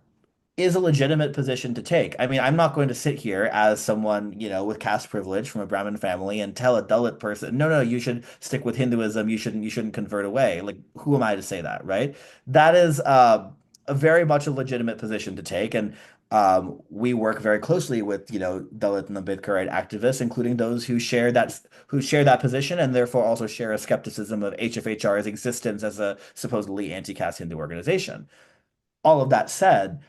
is a legitimate position to take. I mean, I'm not going to sit here as someone, with caste privilege from a Brahmin family and tell a Dalit person, no, no, you should stick with Hinduism. You shouldn't convert away. Like, who am I to say that, right? That is a very much a legitimate position to take. And we work very closely with, Dalit and Ambedkarite activists, including those who share that position and therefore also share a skepticism of HFHR's existence as a supposedly anti-caste Hindu organization. All of that said,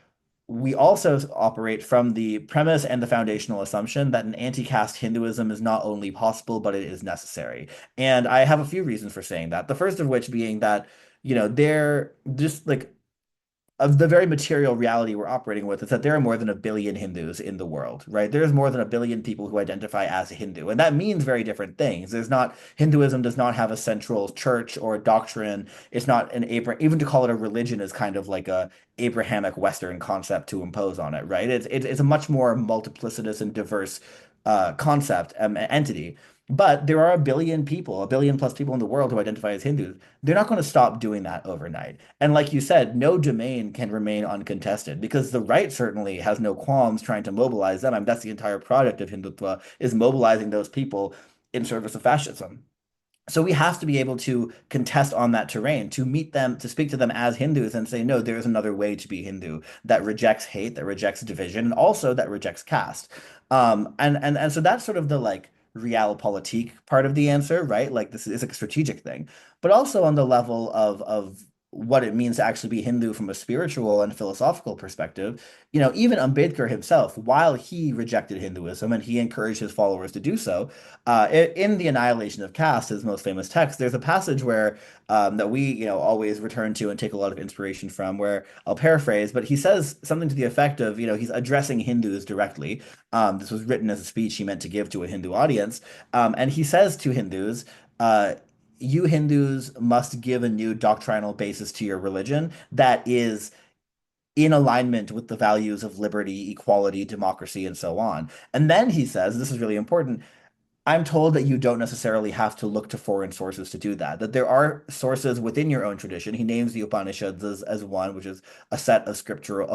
we also operate from the premise and the foundational assumption that an anti-caste Hinduism is not only possible, but it is necessary. And I have a few reasons for saying that. The first of which being that, they're just like of the very material reality we're operating with is that there are more than 1 billion Hindus in the world, right? There's more than 1 billion people who identify as a Hindu, and that means very different things. Hinduism does not have a central church or doctrine. It's not even to call it a religion is kind of like a Abrahamic Western concept to impose on it, right? It's a much more multiplicitous and diverse concept, entity. But there are 1 billion people, 1 billion plus people in the world who identify as Hindus. They're not going to stop doing that overnight. And like you said, no domain can remain uncontested because the right certainly has no qualms trying to mobilize them. I mean, that's the entire product of Hindutva, is mobilizing those people in service of fascism. So we have to be able to contest on that terrain, to meet them, to speak to them as Hindus and say, no, there is another way to be Hindu that rejects hate, that rejects division, and also that rejects caste. And so that's sort of the like realpolitik part of the answer, right? Like this is a strategic thing, but also on the level of what it means to actually be Hindu from a spiritual and philosophical perspective. Even Ambedkar himself, while he rejected Hinduism and he encouraged his followers to do so, in The Annihilation of Caste, his most famous text, there's a passage where that we, always return to and take a lot of inspiration from, where I'll paraphrase, but he says something to the effect of, he's addressing Hindus directly. This was written as a speech he meant to give to a Hindu audience, and he says to Hindus, "You Hindus must give a new doctrinal basis to your religion that is." In alignment with the values of liberty, equality, democracy, and so on. And then he says, this is really important, I'm told that you don't necessarily have to look to foreign sources to do that, that there are sources within your own tradition. He names the Upanishads as one, which is a set of scriptural,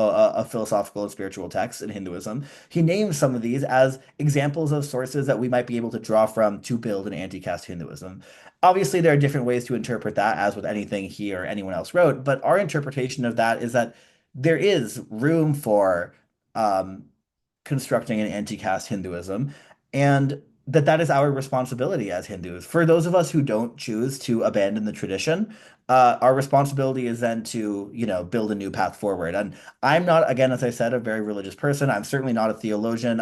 philosophical and spiritual texts in Hinduism. He names some of these as examples of sources that we might be able to draw from to build an anti-caste Hinduism. Obviously, there are different ways to interpret that, as with anything he or anyone else wrote, but our interpretation of that is that there is room for um, constructing an anti-caste Hinduism, and that is our responsibility as Hindus. For those of us who don't choose to abandon the tradition, our responsibility is then to, build a new path forward. And I'm not, again, as I said, a very religious person. I'm certainly not a theologian.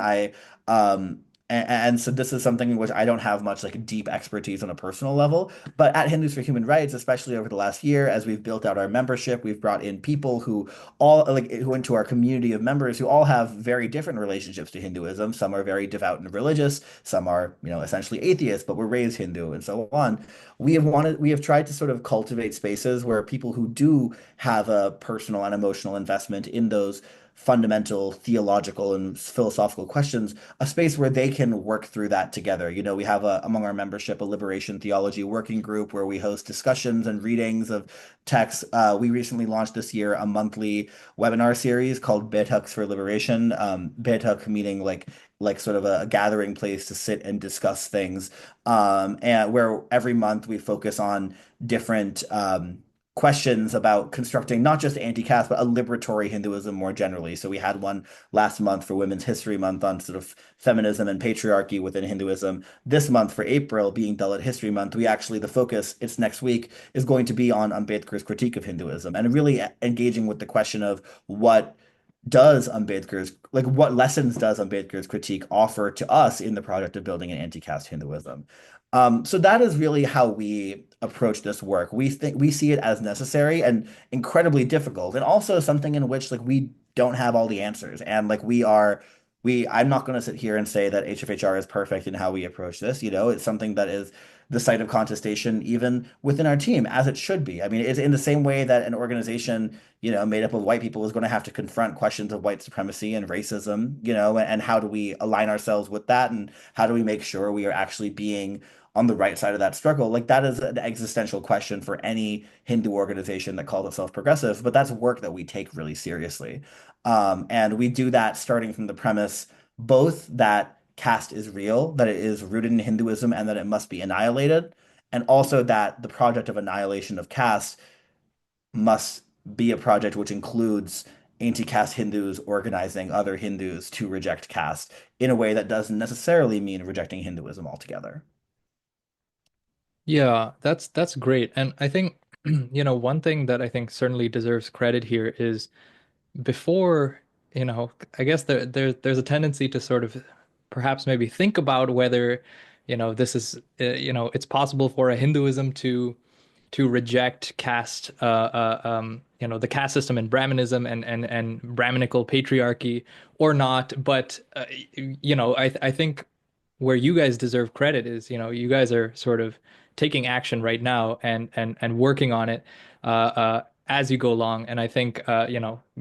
And so this is something in which I don't have much like deep expertise on a personal level. But at Hindus for Human Rights, especially over the last year, as we've built out our membership, we've brought in people who all like who into our community of members who all have very different relationships to Hinduism. Some are very devout and religious, some are, essentially atheists, but were raised Hindu and so on. We have tried to sort of cultivate spaces where people who do have a personal and emotional investment in those fundamental theological and philosophical questions, a space where they can work through that together. We have among our membership a liberation theology working group where we host discussions and readings of texts. We recently launched this year a monthly webinar series called Betuks for Liberation. Betuk meaning like sort of a gathering place to sit and discuss things. And where every month we focus on different questions about constructing not just anti-caste, but a liberatory Hinduism more generally. So we had one last month for Women's History Month on sort of feminism and patriarchy within Hinduism. This month for April, being Dalit History Month, the focus, it's next week, is going to be on Ambedkar's critique of Hinduism and really engaging with the question of what lessons does Ambedkar's critique offer to us in the project of building an anti-caste Hinduism? So that is really how we approach this work. We see it as necessary and incredibly difficult, and also something in which like we don't have all the answers. And like I'm not going to sit here and say that HFHR is perfect in how we approach this. It's something that is the site of contestation even within our team, as it should be. I mean, it's in the same way that an organization, made up of white people is going to have to confront questions of white supremacy and racism, and how do we align ourselves with that, and how do we make sure we are actually being on the right side of that struggle. Like that is an existential question for any Hindu organization that calls itself progressive, but that's work that we take really seriously. And we do that starting from the premise both that caste is real, that it is rooted in Hinduism, and that it must be annihilated, and also that the project of annihilation of caste must be a project which includes anti-caste Hindus organizing other Hindus to reject caste in a way that doesn't necessarily mean rejecting Hinduism altogether. Yeah, that's great. And I think, one thing that I think certainly deserves credit here is before, I guess there's a tendency to sort of perhaps maybe think about whether, this is, it's possible for a Hinduism to reject caste, the caste system and Brahminism and Brahminical patriarchy or not. But I think where you guys deserve credit is, you guys are sort of taking action right now and working on it as you go along. And I think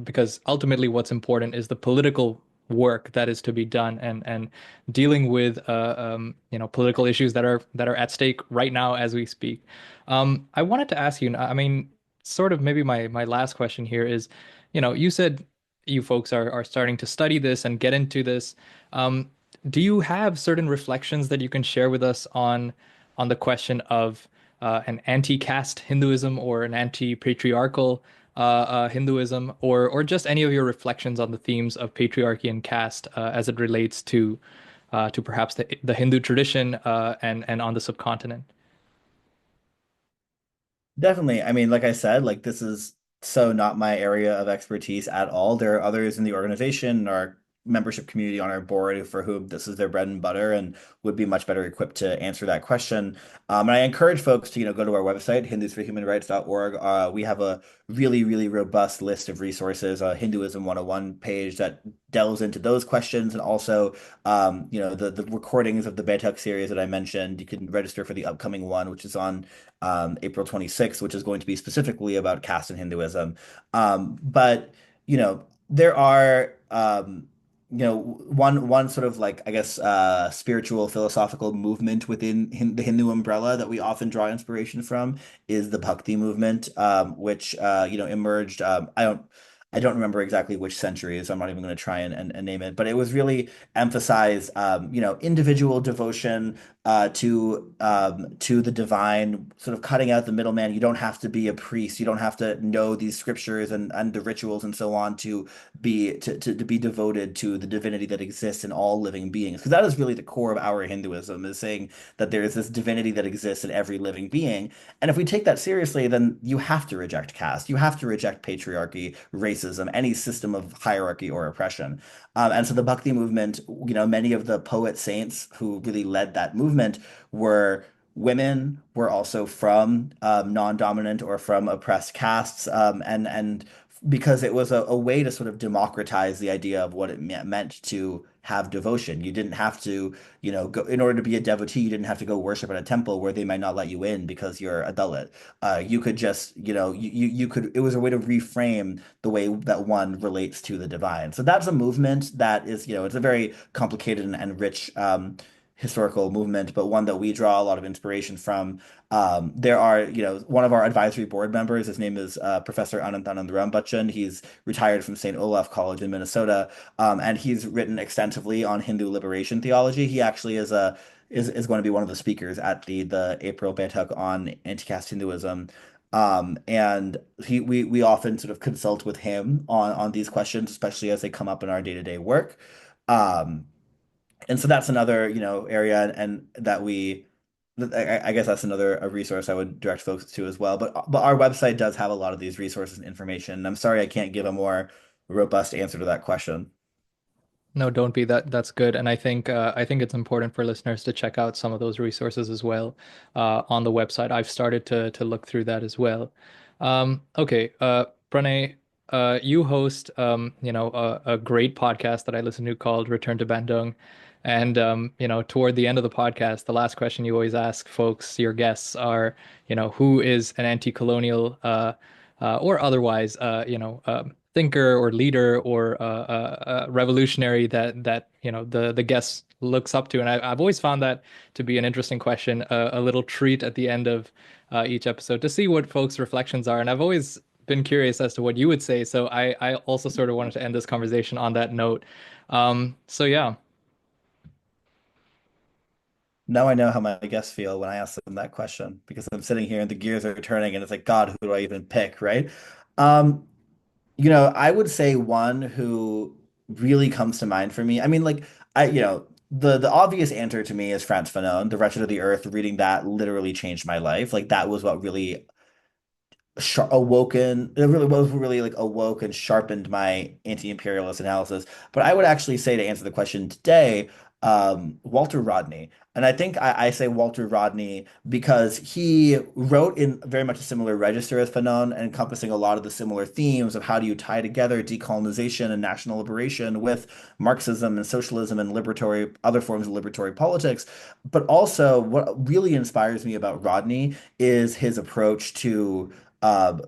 because ultimately what's important is the political work that is to be done and dealing with political issues that are at stake right now as we speak. I wanted to ask you, I mean, sort of maybe my last question here is, you said you folks are starting to study this and get into this. Do you have certain reflections that you can share with us on the question of an anti-caste Hinduism or an anti-patriarchal Hinduism, or just any of your reflections on the themes of patriarchy and caste as it relates to perhaps the Hindu tradition and on the subcontinent. Definitely. I mean, like I said, like this is so not my area of expertise at all. There are others in the organization, our membership community on our board for whom this is their bread and butter and would be much better equipped to answer that question. And I encourage folks to, go to our website, hindusforhumanrights.org. We have a really, really robust list of resources, a Hinduism 101 page that delves into those questions and also the recordings of the Betak series that I mentioned. You can register for the upcoming one, which is on April 26th, which is going to be specifically about caste and Hinduism. But there are one sort of like I guess spiritual philosophical movement within the Hindu umbrella that we often draw inspiration from is the Bhakti movement, which emerged. I don't remember exactly which century, so I'm not even going to try and name it, but it was really emphasize individual devotion to the divine, sort of cutting out the middleman. You don't have to be a priest. You don't have to know these scriptures and the rituals and so on to be devoted to the divinity that exists in all living beings. Because that is really the core of our Hinduism, is saying that there is this divinity that exists in every living being. And if we take that seriously, then you have to reject caste. You have to reject patriarchy, racism, any system of hierarchy or oppression. And so the Bhakti movement, many of the poet saints who really led that movement were women, were also from non-dominant or from oppressed castes, and because it was a way to sort of democratize the idea of what it meant to have devotion. You didn't have to, go in order to be a devotee, you didn't have to go worship at a temple where they might not let you in because you're a Dalit. You could just, you could, it was a way to reframe the way that one relates to the divine. So that's a movement that is, it's a very complicated and rich historical movement, but one that we draw a lot of inspiration from. There are, one of our advisory board members, his name is Professor Anantanand Rambachan. He's retired from St. Olaf College in Minnesota, and he's written extensively on Hindu liberation theology. He actually is going to be one of the speakers at the April Betak on anti-caste Hinduism. And we often sort of consult with him on these questions, especially as they come up in our day-to-day work. Um, and so that's another, area and that I guess that's another a resource I would direct folks to as well. But our website does have a lot of these resources and information. I'm sorry I can't give a more robust answer to that question. No, don't be that. That's good, and I think it's important for listeners to check out some of those resources as well on the website. I've started to look through that as well. Okay, Pranay, you host a great podcast that I listen to called Return to Bandung, and toward the end of the podcast, the last question you always ask folks, your guests, are who is an anti-colonial or otherwise thinker or leader or revolutionary that the guest looks up to, and I've always found that to be an interesting question, a little treat at the end of each episode to see what folks' reflections are, and I've always been curious as to what you would say. So I also sort of wanted to end this conversation on that note. So yeah. Now I know how my guests feel when I ask them that question because I'm sitting here and the gears are turning and it's like, God, who do I even pick, right? Um, I would say one who really comes to mind for me. I mean, like the obvious answer to me is Frantz Fanon, The Wretched of the Earth. Reading that literally changed my life. Like that was what really awoken it really was really like awoke and sharpened my anti-imperialist analysis. But I would actually say, to answer the question today, Walter Rodney. And I think I say Walter Rodney because he wrote in very much a similar register as Fanon, encompassing a lot of the similar themes of how do you tie together decolonization and national liberation with Marxism and socialism and liberatory other forms of liberatory politics. But also, what really inspires me about Rodney is his approach to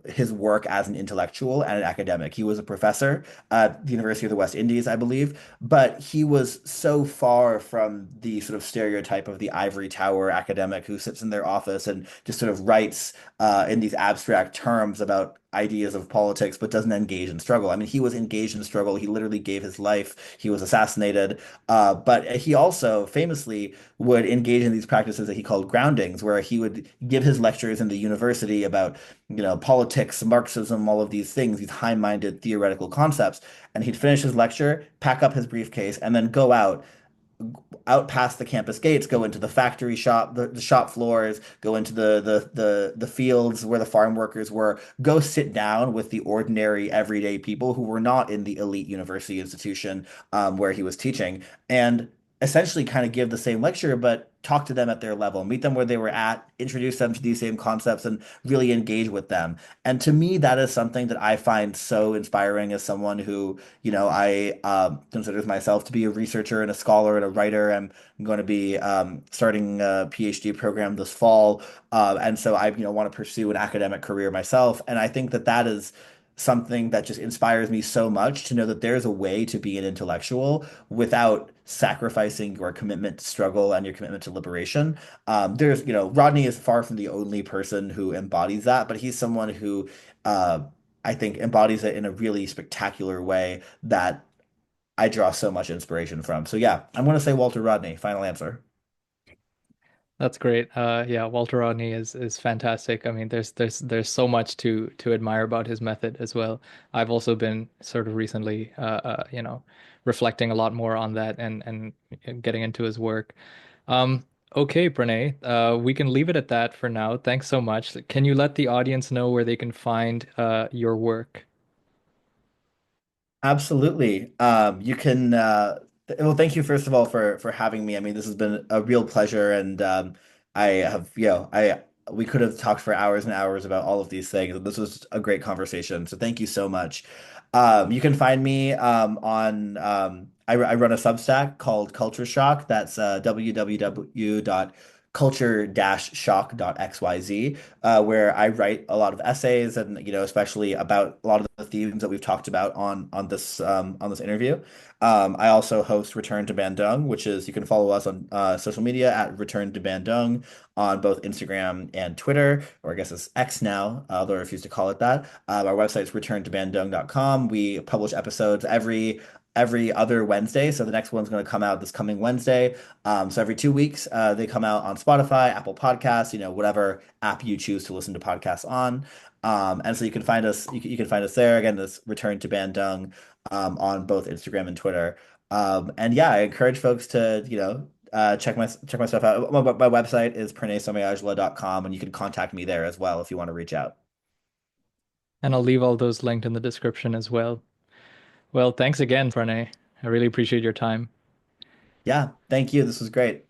his work as an intellectual and an academic. He was a professor at the University of the West Indies, I believe, but he was so far from the sort of stereotype of the ivory tower academic who sits in their office and just sort of writes in these abstract terms about ideas of politics, but doesn't engage in struggle. I mean, he was engaged in struggle. He literally gave his life. He was assassinated. But he also famously would engage in these practices that he called groundings, where he would give his lectures in the university about, politics, Marxism, all of these things, these high-minded theoretical concepts. And he'd finish his lecture, pack up his briefcase, and then go out past the campus gates, go into the factory shop, the shop floors, go into the fields where the farm workers were, go sit down with the ordinary everyday people who were not in the elite university institution where he was teaching, and essentially kind of give the same lecture, but talk to them at their level, meet them where they were at, introduce them to these same concepts, and really engage with them. And to me, that is something that I find so inspiring as someone who, I considers myself to be a researcher and a scholar and a writer. I'm going to be starting a PhD program this fall, and so I, want to pursue an academic career myself. And I think that that is something that just inspires me so much to know that there's a way to be an intellectual without sacrificing your commitment to struggle and your commitment to liberation. Rodney is far from the only person who embodies that, but he's someone who uh, I think embodies it in a really spectacular way that I draw so much inspiration from. So yeah, I'm going to say Walter Rodney, final answer. That's great. Yeah, Walter Rodney is fantastic. I mean, there's so much to admire about his method as well. I've also been sort of recently, reflecting a lot more on that and getting into his work. Okay, Pranay, we can leave it at that for now. Thanks so much. Can you let the audience know where they can find your work? Absolutely. You can well, thank you first of all for having me. I mean, this has been a real pleasure, and I have, I we could have talked for hours and hours about all of these things. This was a great conversation. So thank you so much. You can find me on I run a Substack called Culture Shock. That's www.culture-shock.xyz, where I write a lot of essays and, especially about a lot of the themes that we've talked about on this interview. I also host Return to Bandung, which is, you can follow us on social media at Return to Bandung on both Instagram and Twitter, or I guess it's X now, although I refuse to call it that. Our website is returntobandung.com. We publish episodes every other Wednesday. So the next one's going to come out this coming Wednesday. So every 2 weeks, they come out on Spotify, Apple Podcasts, whatever app you choose to listen to podcasts on. And so you can find us, you can find us there. Again, this Return to Bandung on both Instagram and Twitter. And yeah, I encourage folks to, check my stuff out. My website is pranaysomayajula.com, and you can contact me there as well if you want to reach out. And I'll leave all those linked in the description as well. Well, thanks again, Pranay. I really appreciate your time. Yeah, thank you. This was great.